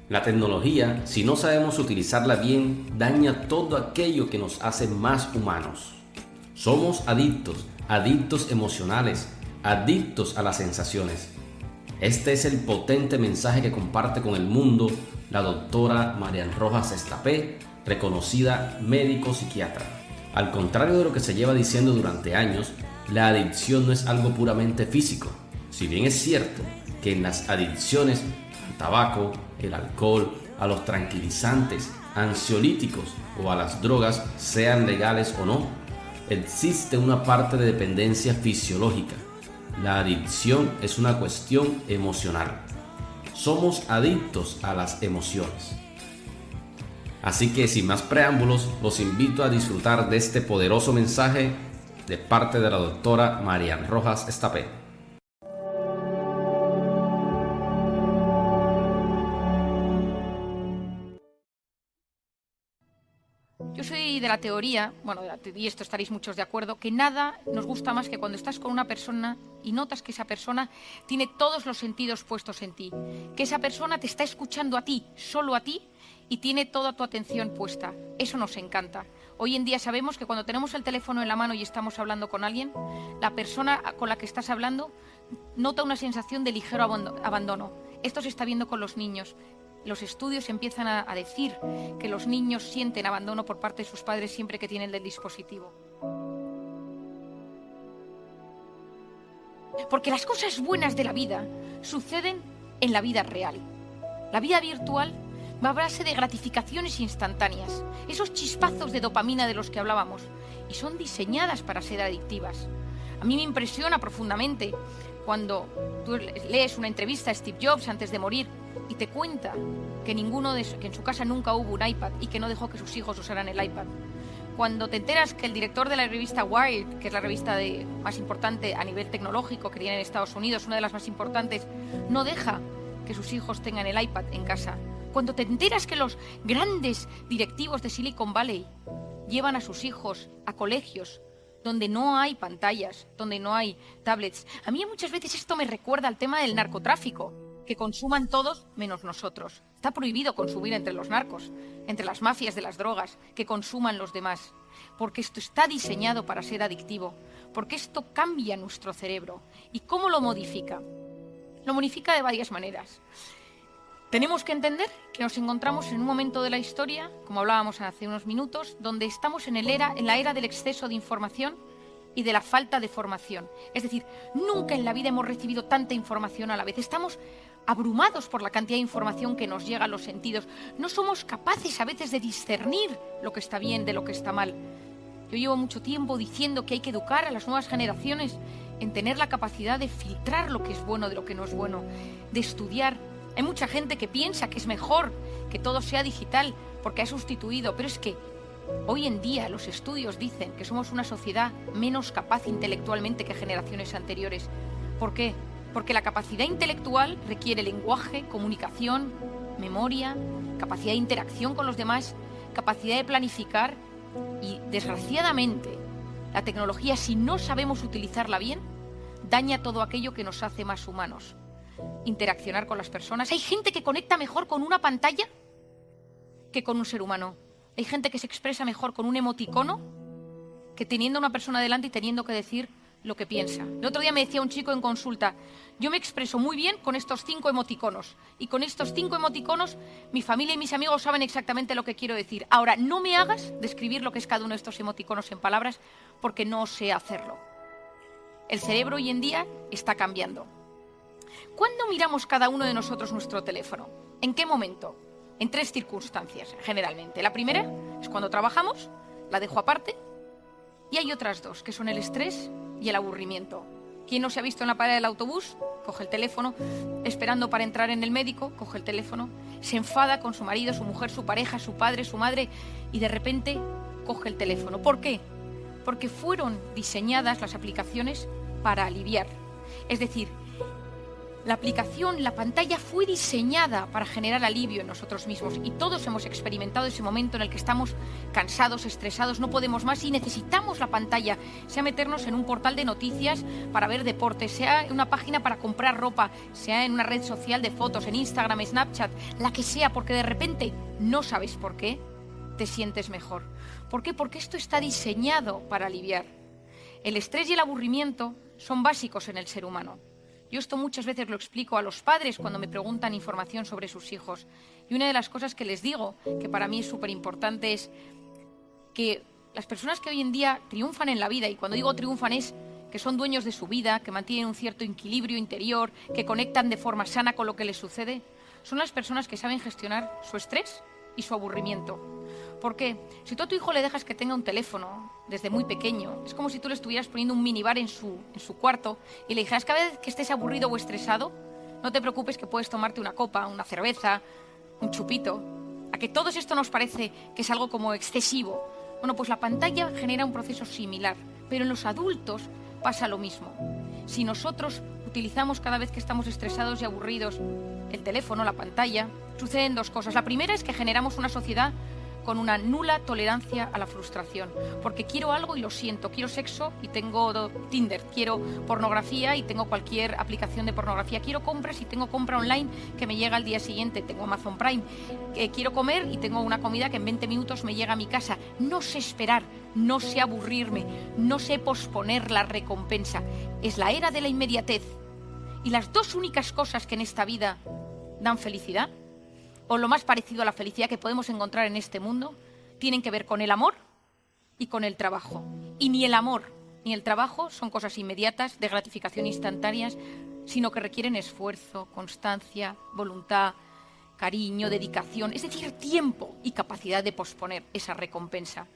La tecnología, si no sabemos utilizarla bien, daña todo aquello que nos hace más humanos. Somos adictos emocionales, adictos a las sensaciones. Este es el potente mensaje que comparte con el mundo la doctora Marian Rojas Estapé, reconocida médico psiquiatra. Al contrario de lo que se lleva diciendo durante años, la adicción no es algo puramente físico. Si bien es cierto que en las adicciones al tabaco, el alcohol, a los tranquilizantes, ansiolíticos o a las drogas, sean legales o no, existe una parte de dependencia fisiológica. La adicción es una cuestión emocional. Somos adictos a las emociones. Así que sin más preámbulos, los invito a disfrutar de este poderoso mensaje de parte de la doctora Marian Rojas Estapé. Yo soy de la teoría, y esto estaréis muchos de acuerdo, que nada nos gusta más que cuando estás con una persona y notas que esa persona tiene todos los sentidos puestos en ti, que esa persona te está escuchando a ti, solo a ti, y tiene toda tu atención puesta. Eso nos encanta. Hoy en día sabemos que cuando tenemos el teléfono en la mano y estamos hablando con alguien, la persona con la que estás hablando nota una sensación de ligero abandono. Esto se está viendo con los niños. Los estudios empiezan a decir que los niños sienten abandono por parte de sus padres siempre que tienen el dispositivo. Porque las cosas buenas de la vida suceden en la vida real. La vida virtual va a base de gratificaciones instantáneas, esos chispazos de dopamina de los que hablábamos, y son diseñadas para ser adictivas. A mí me impresiona profundamente cuando tú lees una entrevista a Steve Jobs antes de morir y te cuenta que que en su casa nunca hubo un iPad y que no dejó que sus hijos usaran el iPad. Cuando te enteras que el director de la revista Wired, que es la revista más importante a nivel tecnológico que tiene en Estados Unidos, una de las más importantes, no deja que sus hijos tengan el iPad en casa. Cuando te enteras que los grandes directivos de Silicon Valley llevan a sus hijos a colegios donde no hay pantallas, donde no hay tablets. A mí muchas veces esto me recuerda al tema del narcotráfico, que consuman todos menos nosotros. Está prohibido consumir entre los narcos, entre las mafias de las drogas, que consuman los demás, porque esto está diseñado para ser adictivo, porque esto cambia nuestro cerebro. ¿Y cómo lo modifica? Lo modifica de varias maneras. Tenemos que entender que nos encontramos en un momento de la historia, como hablábamos hace unos minutos, donde estamos en la era del exceso de información y de la falta de formación. Es decir, nunca en la vida hemos recibido tanta información a la vez. Estamos abrumados por la cantidad de información que nos llega a los sentidos. No somos capaces a veces de discernir lo que está bien de lo que está mal. Yo llevo mucho tiempo diciendo que hay que educar a las nuevas generaciones en tener la capacidad de filtrar lo que es bueno de lo que no es bueno, de estudiar. Hay mucha gente que piensa que es mejor que todo sea digital porque ha sustituido, pero es que hoy en día los estudios dicen que somos una sociedad menos capaz intelectualmente que generaciones anteriores. ¿Por qué? Porque la capacidad intelectual requiere lenguaje, comunicación, memoria, capacidad de interacción con los demás, capacidad de planificar y, desgraciadamente, la tecnología, si no sabemos utilizarla bien, daña todo aquello que nos hace más humanos. Interaccionar con las personas. Hay gente que conecta mejor con una pantalla que con un ser humano. Hay gente que se expresa mejor con un emoticono que teniendo a una persona delante y teniendo que decir lo que piensa. El otro día me decía un chico en consulta, yo me expreso muy bien con estos 5 emoticonos y con estos 5 emoticonos mi familia y mis amigos saben exactamente lo que quiero decir. Ahora, no me hagas describir lo que es cada uno de estos emoticonos en palabras porque no sé hacerlo. El cerebro hoy en día está cambiando. ¿Cuándo miramos cada uno de nosotros nuestro teléfono? ¿En qué momento? En 3 circunstancias, generalmente. La primera es cuando trabajamos, la dejo aparte, y hay otras 2, que son el estrés y el aburrimiento. ¿Quién no se ha visto en la parada del autobús? Coge el teléfono, esperando para entrar en el médico, coge el teléfono, se enfada con su marido, su mujer, su pareja, su padre, su madre, y de repente coge el teléfono. ¿Por qué? Porque fueron diseñadas las aplicaciones para aliviar. Es decir, La aplicación, la pantalla fue diseñada para generar alivio en nosotros mismos y todos hemos experimentado ese momento en el que estamos cansados, estresados, no podemos más y necesitamos la pantalla, sea meternos en un portal de noticias para ver deportes, sea en una página para comprar ropa, sea en una red social de fotos, en Instagram, Snapchat, la que sea, porque de repente, no sabes por qué, te sientes mejor. ¿Por qué? Porque esto está diseñado para aliviar. El estrés y el aburrimiento son básicos en el ser humano. Yo esto muchas veces lo explico a los padres cuando me preguntan información sobre sus hijos. Y una de las cosas que les digo, que para mí es súper importante, es que las personas que hoy en día triunfan en la vida, y cuando digo triunfan es que son dueños de su vida, que mantienen un cierto equilibrio interior, que conectan de forma sana con lo que les sucede, son las personas que saben gestionar su estrés y su aburrimiento. ¿Por qué? Si tú a tu hijo le dejas que tenga un teléfono desde muy pequeño, es como si tú le estuvieras poniendo un minibar en su cuarto y le dijeras cada vez que estés aburrido o estresado, no te preocupes que puedes tomarte una copa, una cerveza, un chupito. A que todo esto nos parece que es algo como excesivo. Bueno, pues la pantalla genera un proceso similar, pero en los adultos pasa lo mismo. Si nosotros utilizamos cada vez que estamos estresados y aburridos el teléfono, la pantalla, suceden dos cosas. La primera es que generamos una sociedad con una nula tolerancia a la frustración, porque quiero algo y lo siento, quiero sexo y tengo Tinder, quiero pornografía y tengo cualquier aplicación de pornografía, quiero compras y tengo compra online que me llega al día siguiente, tengo Amazon Prime, quiero comer y tengo una comida que en 20 minutos me llega a mi casa. No sé esperar, no sé aburrirme, no sé posponer la recompensa. Es la era de la inmediatez. Y las dos únicas cosas que en esta vida dan felicidad, o lo más parecido a la felicidad que podemos encontrar en este mundo, tienen que ver con el amor y con el trabajo. Y ni el amor ni el trabajo son cosas inmediatas, de gratificación instantáneas, sino que requieren esfuerzo, constancia, voluntad, cariño, dedicación, es decir, tiempo y capacidad de posponer esa recompensa.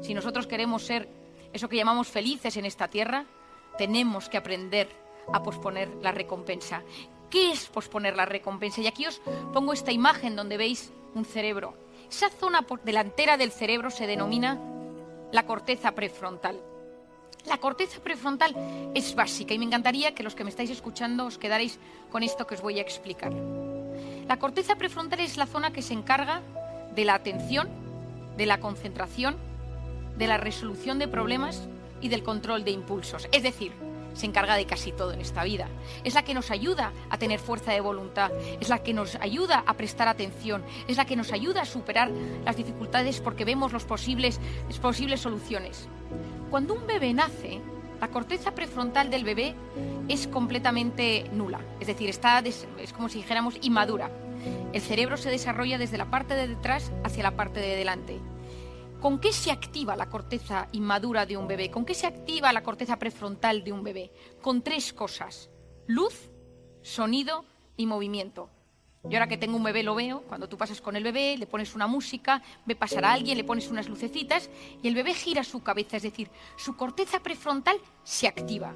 Si nosotros queremos ser eso que llamamos felices en esta tierra, tenemos que aprender a posponer la recompensa. ¿Qué es posponer la recompensa? Y aquí os pongo esta imagen donde veis un cerebro. Esa zona delantera del cerebro se denomina la corteza prefrontal. La corteza prefrontal es básica y me encantaría que los que me estáis escuchando os quedaréis con esto que os voy a explicar. La corteza prefrontal es la zona que se encarga de la atención, de la concentración, de la resolución de problemas y del control de impulsos. Es decir, se encarga de casi todo en esta vida. Es la que nos ayuda a tener fuerza de voluntad, es la que nos ayuda a prestar atención, es la que nos ayuda a superar las dificultades porque vemos las posibles soluciones. Cuando un bebé nace, la corteza prefrontal del bebé es completamente nula, es decir, es como si dijéramos inmadura. El cerebro se desarrolla desde la parte de detrás hacia la parte de delante. ¿Con qué se activa la corteza inmadura de un bebé? ¿Con qué se activa la corteza prefrontal de un bebé? Con tres cosas: luz, sonido y movimiento. Yo ahora que tengo un bebé lo veo, cuando tú pasas con el bebé, le pones una música, ve pasar a alguien, le pones unas lucecitas y el bebé gira su cabeza, es decir, su corteza prefrontal se activa.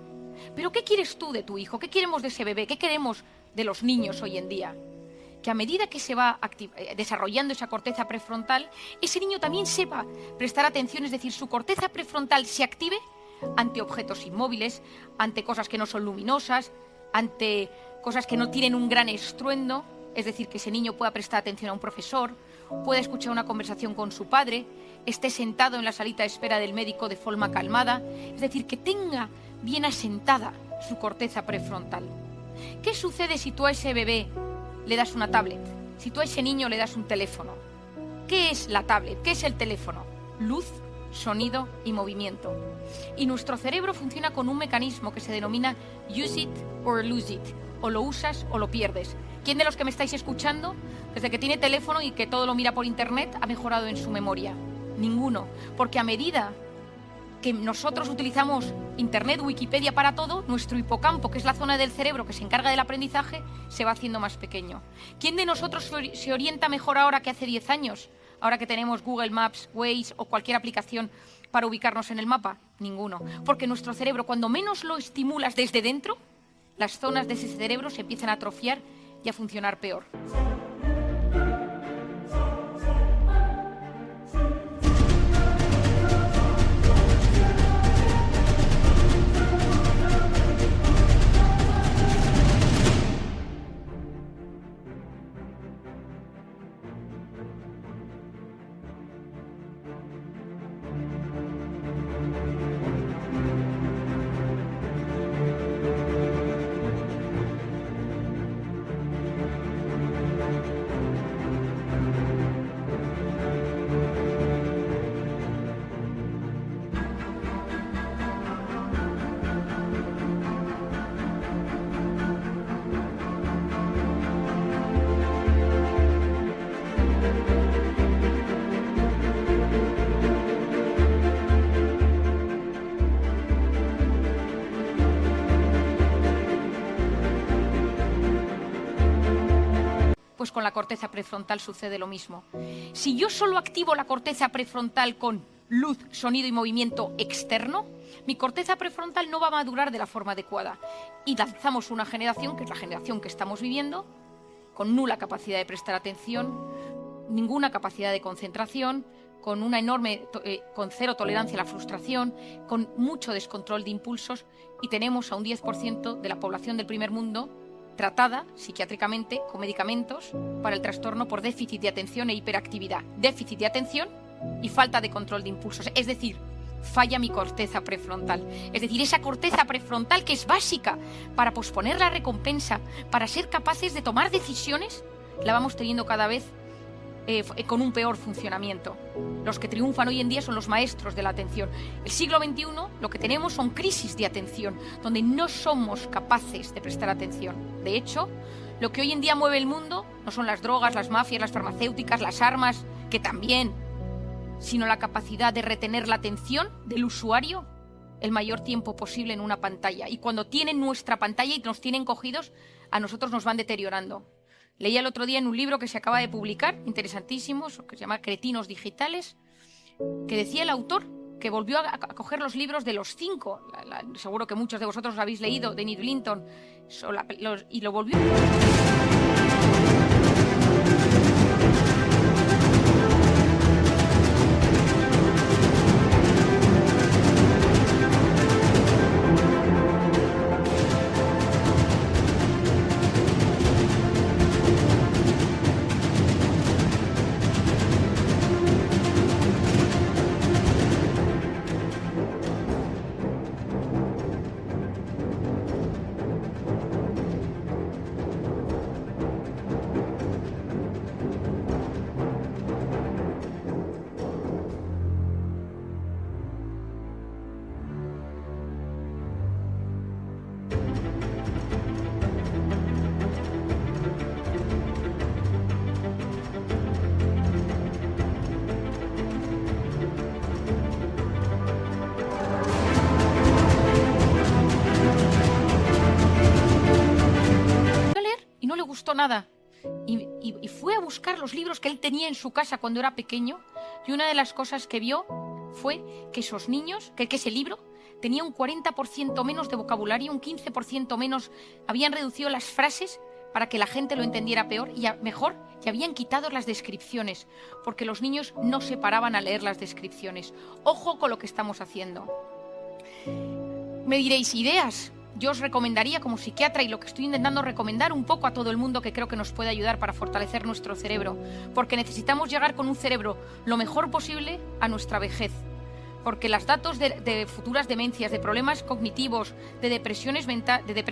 Pero ¿qué quieres tú de tu hijo? ¿Qué queremos de ese bebé? ¿Qué queremos de los niños hoy en día? Que a medida que se va desarrollando esa corteza prefrontal, ese niño también sepa prestar atención, es decir, su corteza prefrontal se active ante objetos inmóviles, ante cosas que no son luminosas, ante cosas que no tienen un gran estruendo, es decir, que ese niño pueda prestar atención a un profesor, pueda escuchar una conversación con su padre, esté sentado en la salita de espera del médico de forma calmada, es decir, que tenga bien asentada su corteza prefrontal. ¿Qué sucede si tú a ese bebé le das una tablet? Si tú a ese niño le das un teléfono. ¿Qué es la tablet? ¿Qué es el teléfono? Luz, sonido y movimiento. Y nuestro cerebro funciona con un mecanismo que se denomina use it or lose it. O lo usas o lo pierdes. ¿Quién de los que me estáis escuchando, desde que tiene teléfono y que todo lo mira por internet, ha mejorado en su memoria? Ninguno. Porque a medida que nosotros utilizamos Internet, Wikipedia para todo, nuestro hipocampo, que es la zona del cerebro que se encarga del aprendizaje, se va haciendo más pequeño. ¿Quién de nosotros se orienta mejor ahora que hace 10 años? Ahora que tenemos Google Maps, Waze o cualquier aplicación para ubicarnos en el mapa. Ninguno. Porque nuestro cerebro, cuando menos lo estimulas desde dentro, las zonas de ese cerebro se empiezan a atrofiar y a funcionar peor. con la corteza prefrontal sucede lo mismo. Si yo solo activo la corteza prefrontal con luz, sonido y movimiento externo, mi corteza prefrontal no va a madurar de la forma adecuada. Y lanzamos una generación, que es la generación que estamos viviendo, con nula capacidad de prestar atención, ninguna capacidad de concentración, con con cero tolerancia a la frustración, con mucho descontrol de impulsos, y tenemos a un 10% de la población del primer mundo tratada psiquiátricamente con medicamentos para el trastorno por déficit de atención e hiperactividad. Déficit de atención y falta de control de impulsos. Es decir, falla mi corteza prefrontal. Es decir, esa corteza prefrontal que es básica para posponer la recompensa, para ser capaces de tomar decisiones, la vamos teniendo cada vez con un peor funcionamiento. Los que triunfan hoy en día son los maestros de la atención. El siglo XXI lo que tenemos son crisis de atención, donde no somos capaces de prestar atención. De hecho, lo que hoy en día mueve el mundo no son las drogas, las mafias, las farmacéuticas, las armas, que también, sino la capacidad de retener la atención del usuario el mayor tiempo posible en una pantalla. Y cuando tienen nuestra pantalla y nos tienen cogidos, a nosotros nos van deteriorando. Leía el otro día en un libro que se acaba de publicar, interesantísimo, que se llama Cretinos Digitales, que decía el autor que volvió a coger los libros de los 5, seguro que muchos de vosotros lo habéis leído, de Neil Linton, y lo volvió... Gustó nada y fue a buscar los libros que él tenía en su casa cuando era pequeño, y una de las cosas que vio fue que esos niños, que ese libro tenía un 40% menos de vocabulario, un 15% menos, habían reducido las frases para que la gente lo entendiera peor y mejor, y habían quitado las descripciones, porque los niños no se paraban a leer las descripciones. Ojo con lo que estamos haciendo. Me diréis, ideas. Yo os recomendaría como psiquiatra, y lo que estoy intentando recomendar un poco a todo el mundo, que creo que nos puede ayudar para fortalecer nuestro cerebro, porque necesitamos llegar con un cerebro lo mejor posible a nuestra vejez, porque los datos de futuras demencias, de problemas cognitivos, de depresiones mentales, de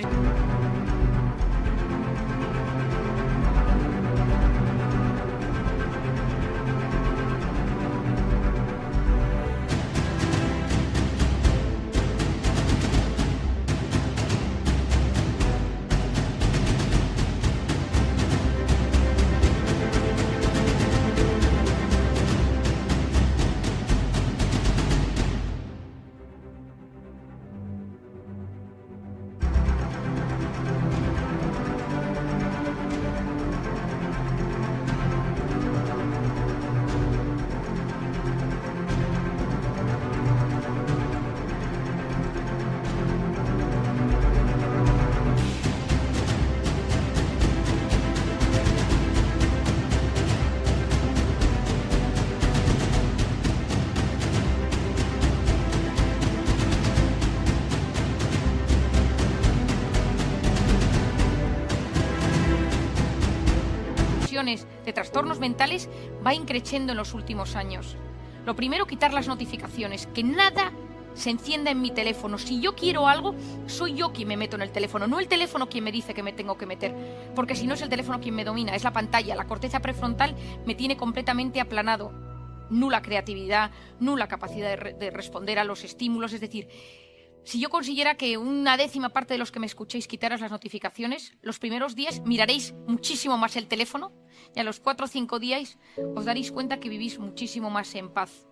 trastornos mentales va increciendo en los últimos años. Lo primero, quitar las notificaciones, que nada se encienda en mi teléfono. Si yo quiero algo, soy yo quien me meto en el teléfono, no el teléfono quien me dice que me tengo que meter, porque si no es el teléfono quien me domina, es la pantalla. La corteza prefrontal me tiene completamente aplanado, nula creatividad, nula capacidad de responder a los estímulos. Es decir, si yo consiguiera que una décima parte de los que me escuchéis quitaras las notificaciones, los primeros días miraréis muchísimo más el teléfono, y a los 4 o 5 días os daréis cuenta que vivís muchísimo más en paz.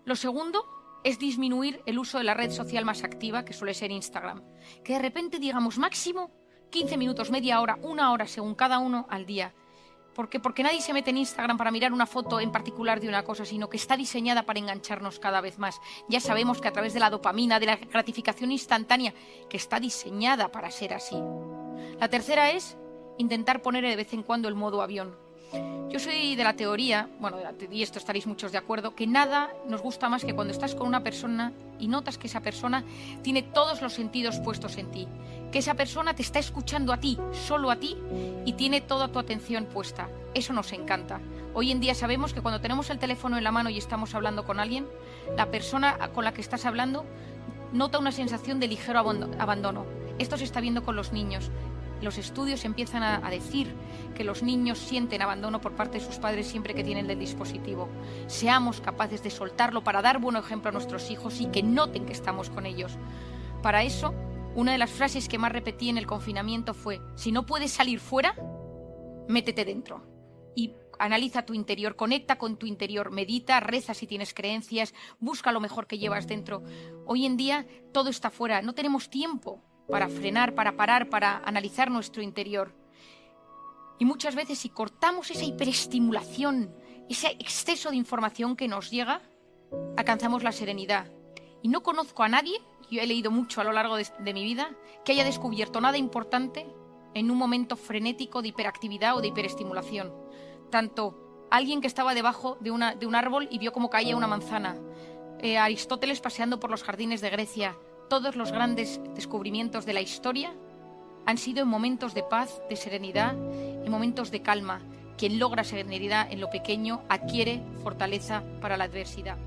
Lo segundo es disminuir el uso de la red social más activa, que suele ser Instagram. Que de repente digamos máximo 15 minutos, media hora, 1 hora, según cada uno al día. ¿Por qué? Porque nadie se mete en Instagram para mirar una foto en particular de una cosa, sino que está diseñada para engancharnos cada vez más. Ya sabemos que a través de la dopamina, de la gratificación instantánea, que está diseñada para ser así. La tercera es intentar poner de vez en cuando el modo avión. Yo soy de la teoría, y esto estaréis muchos de acuerdo, que nada nos gusta más que cuando estás con una persona y notas que esa persona tiene todos los sentidos puestos en ti, que esa persona te está escuchando a ti, solo a ti, y tiene toda tu atención puesta. Eso nos encanta. Hoy en día sabemos que cuando tenemos el teléfono en la mano y estamos hablando con alguien, la persona con la que estás hablando nota una sensación de ligero abandono. Esto se está viendo con los niños. Los estudios empiezan a decir que los niños sienten abandono por parte de sus padres siempre que tienen el dispositivo. Seamos capaces de soltarlo para dar buen ejemplo a nuestros hijos y que noten que estamos con ellos. Para eso, una de las frases que más repetí en el confinamiento fue: si no puedes salir fuera, métete dentro. Y analiza tu interior, conecta con tu interior, medita, reza si tienes creencias, busca lo mejor que llevas dentro. Hoy en día todo está fuera, no tenemos tiempo para frenar, para parar, para analizar nuestro interior. Y muchas veces si cortamos esa hiperestimulación, ese exceso de información que nos llega, alcanzamos la serenidad. Y no conozco a nadie, yo he leído mucho a lo largo de mi vida, que haya descubierto nada importante en un momento frenético de hiperactividad o de hiperestimulación. Tanto alguien que estaba debajo de un árbol y vio cómo caía una manzana, Aristóteles paseando por los jardines de Grecia. Todos los grandes descubrimientos de la historia han sido en momentos de paz, de serenidad, en momentos de calma. Quien logra serenidad en lo pequeño adquiere fortaleza para la adversidad.